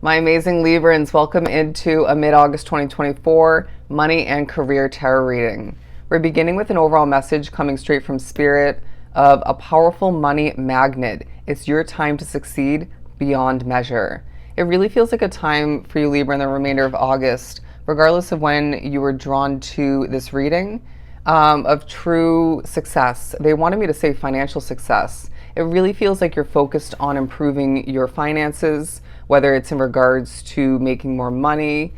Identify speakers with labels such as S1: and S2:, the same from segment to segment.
S1: My amazing Librans, welcome into a mid-August 2024 money and career tarot reading. We're beginning with an overall message coming straight from Spirit of a powerful money magnet. It's your time to succeed beyond measure. It really feels like a time for you, Libra, in the remainder of August, regardless of when you were drawn to this reading, of true success. They wanted me to say financial success. It really feels like you're focused on improving your finances, whether it's in regards to making more money,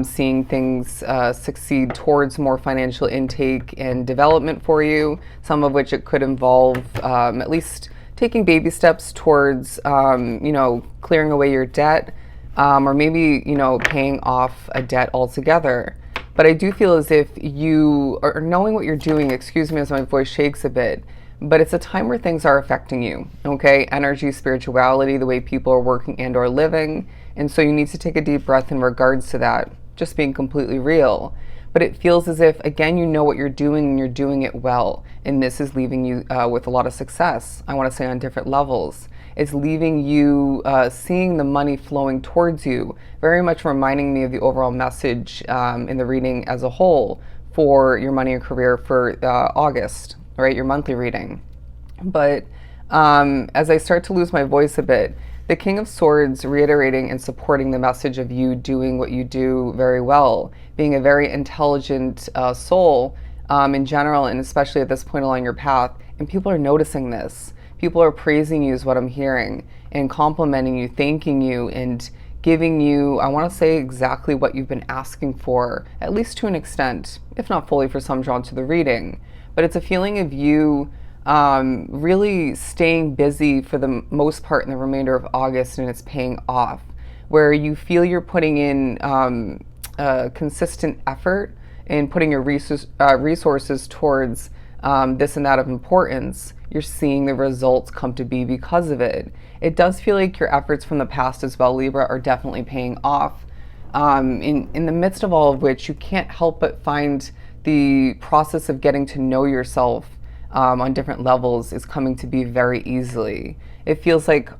S1: seeing things succeed towards more financial intake and development for you, some of which it could involve at least taking baby steps towards, clearing away your debt, or maybe, paying off a debt altogether. But I do feel as if you are knowing what you're doing, excuse me as my voice shakes a bit, but it's a time where things are affecting you, okay? Energy, spirituality, the way people are working and or living. And so you need to take a deep breath in regards to that, just being completely real. But it feels as if, again, you know what you're doing and you're doing it well. And this is leaving you with a lot of success, I want to say on different levels. It's leaving you seeing the money flowing towards you, very much reminding me of the overall message in the reading as a whole for your money and career for August, right? Your monthly reading. But as I start to lose my voice a bit, the King of Swords reiterating and supporting the message of you doing what you do very well, being a very intelligent soul in general, and especially at this point along your path. And people are noticing this. People are praising you is what I'm hearing, and complimenting you, thanking you, and giving you, I want to say, exactly what you've been asking for, at least to an extent, if not fully for some drawn to the reading. But it's a feeling of you really staying busy for the most part in the remainder of August, and it's paying off, where you feel you're putting in consistent effort and putting your resources towards this and that of importance. You're seeing the results come to be because of it. It does feel like your efforts from the past as well, Libra, are definitely paying off, in the midst of all of which you can't help but find the process of getting to know yourself on different levels is coming to be very easily. It feels like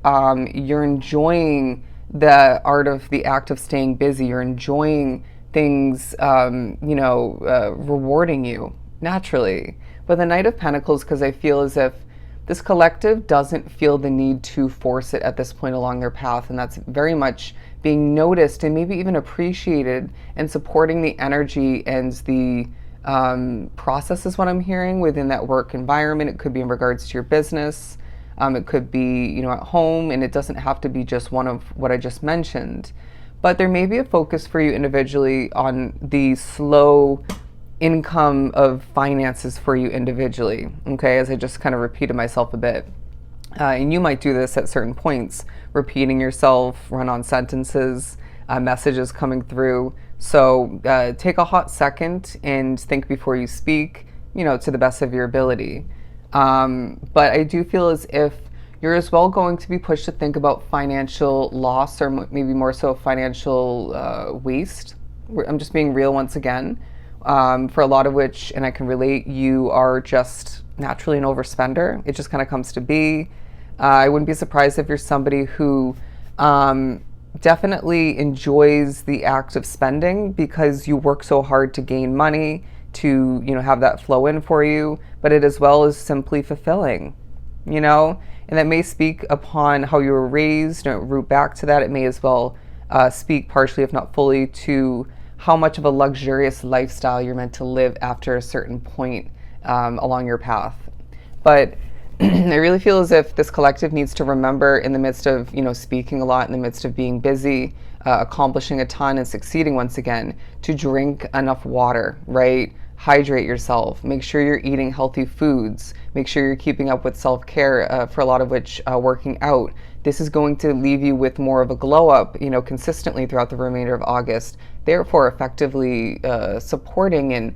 S1: you're enjoying the art of the act of staying busy. You're enjoying things, rewarding you naturally. But the Knight of Pentacles, because I feel as if this collective doesn't feel the need to force it at this point along their path, and that's very much being noticed and maybe even appreciated, and supporting the energy and the process is what I'm hearing within that work environment. It could be in regards to your business. It could be, at home, and it doesn't have to be just one of what I just mentioned. But there may be a focus for you individually on the slow income of finances for you individually, okay, as I just kind of repeated myself a bit. And you might do this at certain points, repeating yourself, run-on sentences, messages coming through. So take a hot second and think before you speak, to the best of your ability. But I do feel as if you're as well going to be pushed to think about financial loss, or maybe more so financial waste. I'm just being real once again. For a lot of which, and I can relate, you are just naturally an overspender. It just kind of comes to be. I wouldn't be surprised if you're somebody who definitely enjoys the act of spending because you work so hard to gain money, to have that flow in for you, but it as well is simply fulfilling, and that may speak upon how you were raised, root back to that. It may as well speak partially, if not fully, to how much of a luxurious lifestyle you're meant to live after a certain point along your path. But I really feel as if this collective needs to remember, in the midst of, speaking a lot, in the midst of being busy, accomplishing a ton and succeeding once again, to drink enough water, right? Hydrate yourself. Make sure you're eating healthy foods. Make sure you're keeping up with self-care, for a lot of which working out. This is going to leave you with more of a glow up, consistently throughout the remainder of August. Therefore, effectively supporting and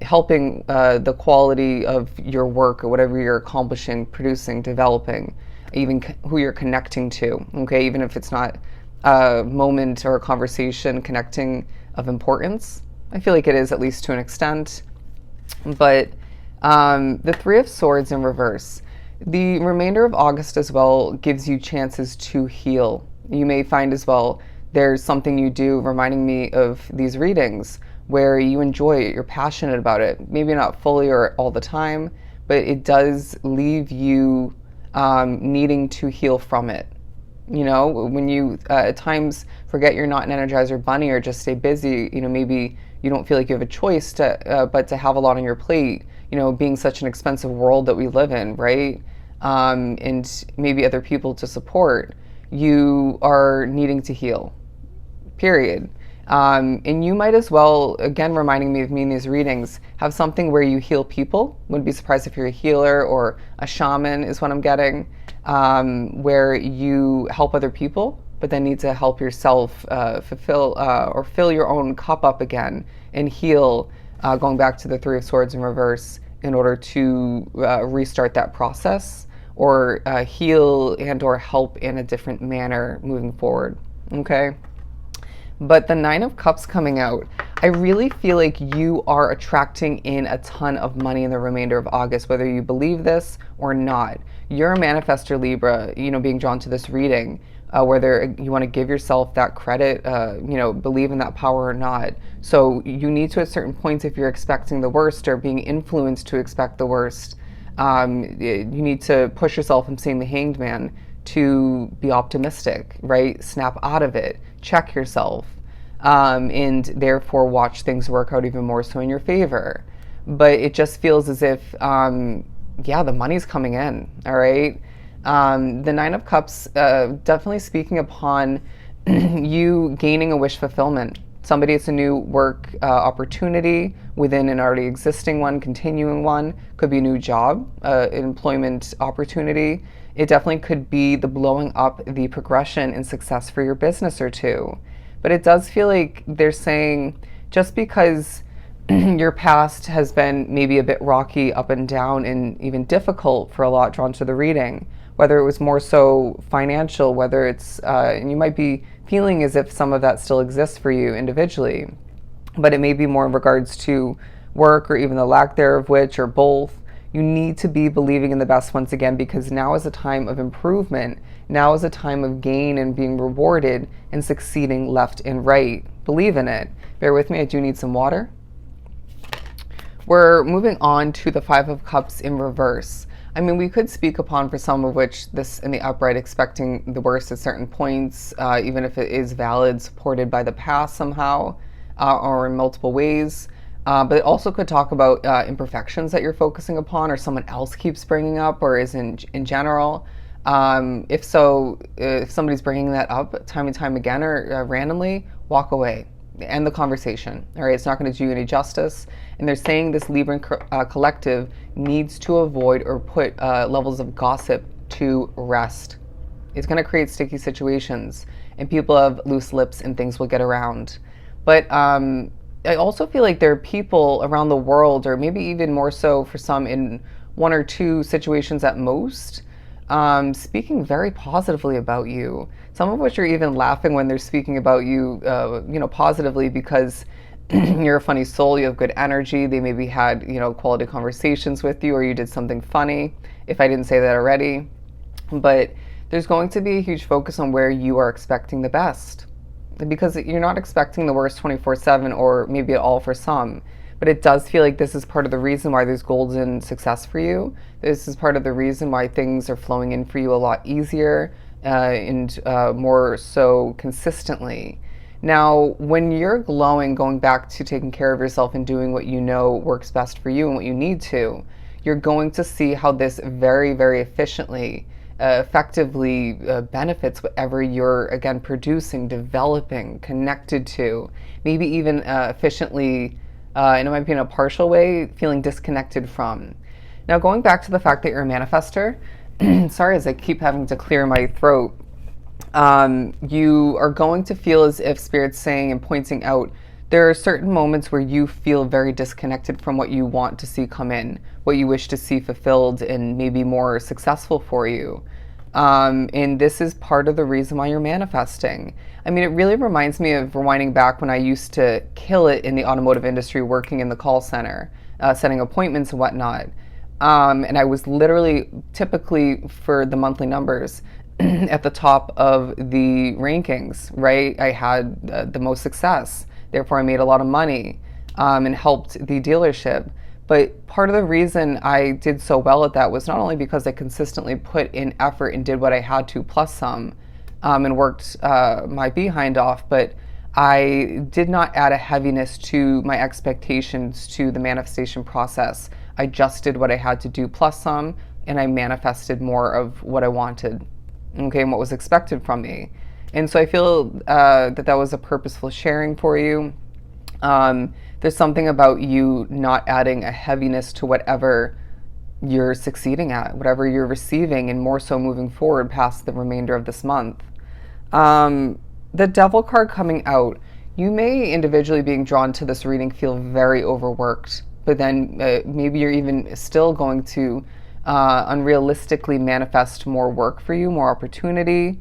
S1: helping the quality of your work or whatever you're accomplishing, producing, developing, even who you're connecting to. Okay, even if it's not a moment or a conversation connecting of importance, I feel like it is, at least to an extent. But the Three of Swords in reverse. The remainder of August as well gives you chances to heal, You may find as well there's something you do, reminding me of these readings, where you enjoy it, you're passionate about it. Maybe not fully or all the time, but it does leave you needing to heal from it. You know, when you at times forget you're not an Energizer bunny or just stay busy, you know, maybe you don't feel like you have a choice to, but to have a lot on your plate, you know, being such an expensive world that we live in, right? And maybe other people to support, you are needing to heal, period. And you might as well, again, reminding me of me in these readings, have something where you heal people. Wouldn't be surprised if you're a healer or a shaman is what I'm getting, where you help other people, but then need to help yourself fulfill or fill your own cup up again and heal, going back to the Three of Swords in reverse in order to restart that process or heal and or help in a different manner moving forward. Okay? But the Nine of Cups coming out, I really feel like you are attracting in a ton of money in the remainder of August, whether you believe this or not. You're a manifestor, Libra, you know, being drawn to this reading, whether you want to give yourself that credit, you know, believe in that power or not. So you need to, at certain points, if you're expecting the worst or being influenced to expect the worst, you need to push yourself from seeing the Hanged Man to be optimistic, right? Snap out of it, check yourself, and therefore watch things work out even more so in your favor. But it just feels as if, yeah, the money's coming in, all right? The Nine of Cups, definitely speaking upon you gaining a wish fulfillment. Somebody, it's a new work opportunity within an already existing one, continuing one. Could be a new job, employment opportunity. It definitely could be the blowing up the progression and success for your business or two. But it does feel like they're saying just because your past has been maybe a bit rocky up and down and even difficult for a lot drawn to the reading, whether it was more so financial, whether it's, and you might be feeling as if some of that still exists for you individually, but it may be more in regards to work or even the lack thereof which, or both. You need to be believing in the best once again, because now is a time of improvement. Now is a time of gain and being rewarded and succeeding left and right. Believe in it. Bear with me, I do need some water. We're moving on to the Five of Cups in reverse. I mean, we could speak upon for some of which this in the upright, expecting the worst at certain points, even if it is valid, supported by the past somehow, or in multiple ways. But it also could talk about imperfections that you're focusing upon or someone else keeps bringing up or is in general. If so, if somebody's bringing that up time and time again or randomly, walk away. End the conversation. All right, it's not going to do you any justice. And they're saying this Libra collective needs to avoid or put levels of gossip to rest. It's going to create sticky situations, and people have loose lips and things will get around. But I also feel like there are people around the world, or maybe even more so for some in one or two situations at most, speaking very positively about you. Some of which are even laughing when they're speaking about you, you know, positively because you're a funny soul, you have good energy. They maybe had, you know, quality conversations with you, or you did something funny, if I didn't say that already. But there's going to be a huge focus on where you are expecting the best, because you're not expecting the worst 24/7, or maybe at all for some. But it does feel like this is part of the reason why there's golden success for you. This is part of the reason why things are flowing in for you a lot easier and more so consistently. Now, when you're glowing, going back to taking care of yourself and doing what you know works best for you and what you need to, you're going to see how this very, very efficiently, effectively benefits whatever you're, again, producing, developing, connected to, maybe even efficiently, and it might be in a partial way, feeling disconnected from. Now, going back to the fact that you're a manifestor, sorry as I keep having to clear my throat, you are going to feel as if Spirit's saying and pointing out there are certain moments where you feel very disconnected from what you want to see come in, what you wish to see fulfilled and maybe more successful for you. And this is part of the reason why you're manifesting. I mean, it really reminds me of rewinding back when I used to kill it in the automotive industry, working in the call center, setting appointments and whatnot. And I was literally, typically for the monthly numbers, at the top of the rankings, right? I had the most success. Therefore, I made a lot of money and helped the dealership. But part of the reason I did so well at that was not only because I consistently put in effort and did what I had to, plus some, and worked my behind off, but I did not add a heaviness to my expectations to the manifestation process. I just did what I had to do, plus some, and I manifested more of what I wanted, okay, and what was expected from me. And so I feel that was a purposeful sharing for you. There's something about you not adding a heaviness to whatever you're succeeding at, whatever you're receiving, and more so moving forward past the remainder of this month. The Devil card coming out, you may individually being drawn to this reading feel very overworked, but then maybe you're even still going to unrealistically manifest more work for you, more opportunity.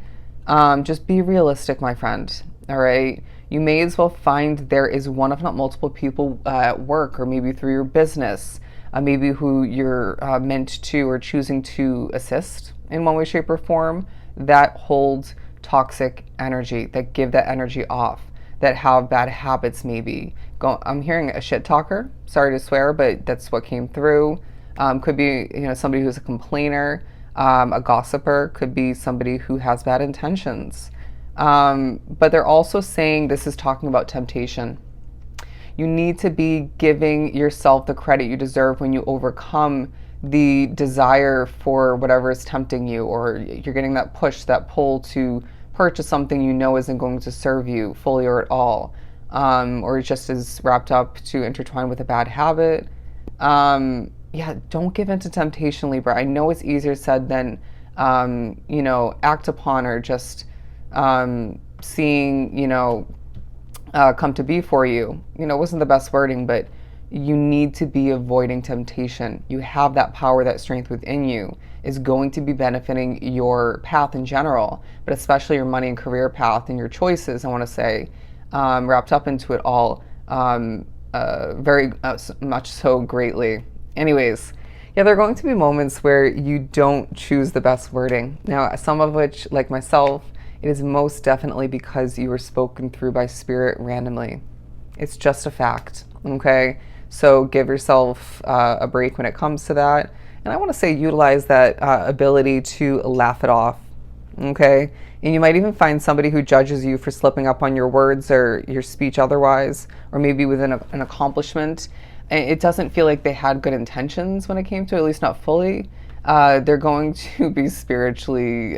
S1: Just be realistic, my friend. All right. You may as well find there is one, if not multiple people at work, or maybe through your business, maybe who you're meant to or choosing to assist in one way, shape, or form, that hold toxic energy, that give that energy off, that have bad habits maybe. I'm hearing a shit talker, sorry to swear, but that's what came through. Could be somebody who's a complainer, a gossiper, could be somebody who has bad intentions. But they're also saying this is talking about temptation. You need to be giving yourself the credit you deserve when you overcome the desire for whatever is tempting you, or you're getting that push, that pull to purchase something you know isn't going to serve you fully or at all, or just is wrapped up to intertwine with a bad habit. Yeah, don't give in to temptation, Libra. I know it's easier said than, act upon, or just seeing, come to be for you. Wasn't the best wording, but you need to be avoiding temptation. You have that power, that strength within you is going to be benefiting your path in general, but especially your money and career path and your choices, I want to say, wrapped up into it all, very much so greatly. Anyways, yeah, there are going to be moments where you don't choose the best wording. Now, some of which, like myself, it is most definitely because you were spoken through by spirit randomly. It's just a fact, okay? So give yourself a break when it comes to that. And I want to say utilize that ability to laugh it off, okay? And you might even find somebody who judges you for slipping up on your words or your speech otherwise, or maybe within an accomplishment. And it doesn't feel like they had good intentions when it came to, at least not fully. They're going to be spiritually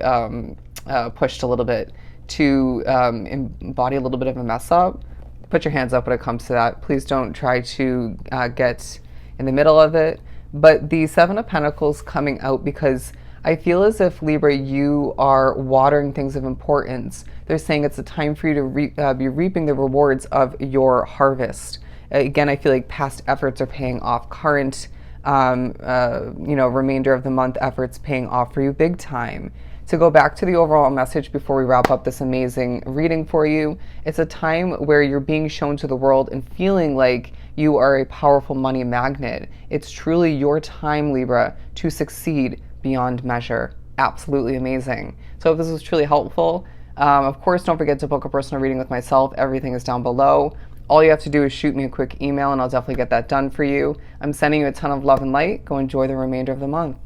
S1: pushed a little bit to embody a little bit of a mess up. Put your hands up when it comes to that. Please don't try to get in the middle of it. But the Seven of Pentacles coming out, because I feel as if, Libra, you are watering things of importance. They're saying it's a time for you to be reaping the rewards of your harvest. Again, I feel like past efforts are paying off. Current, remainder of the month efforts paying off for you big time. To go back to the overall message before we wrap up this amazing reading for you, it's a time where you're being shown to the world and feeling like you are a powerful money magnet. It's truly your time, Libra, to succeed beyond measure. Absolutely amazing. So if this was truly helpful, of course, don't forget to book a personal reading with myself. Everything is down below. All you have to do is shoot me a quick email and I'll definitely get that done for you. I'm sending you a ton of love and light. Go enjoy the remainder of the month.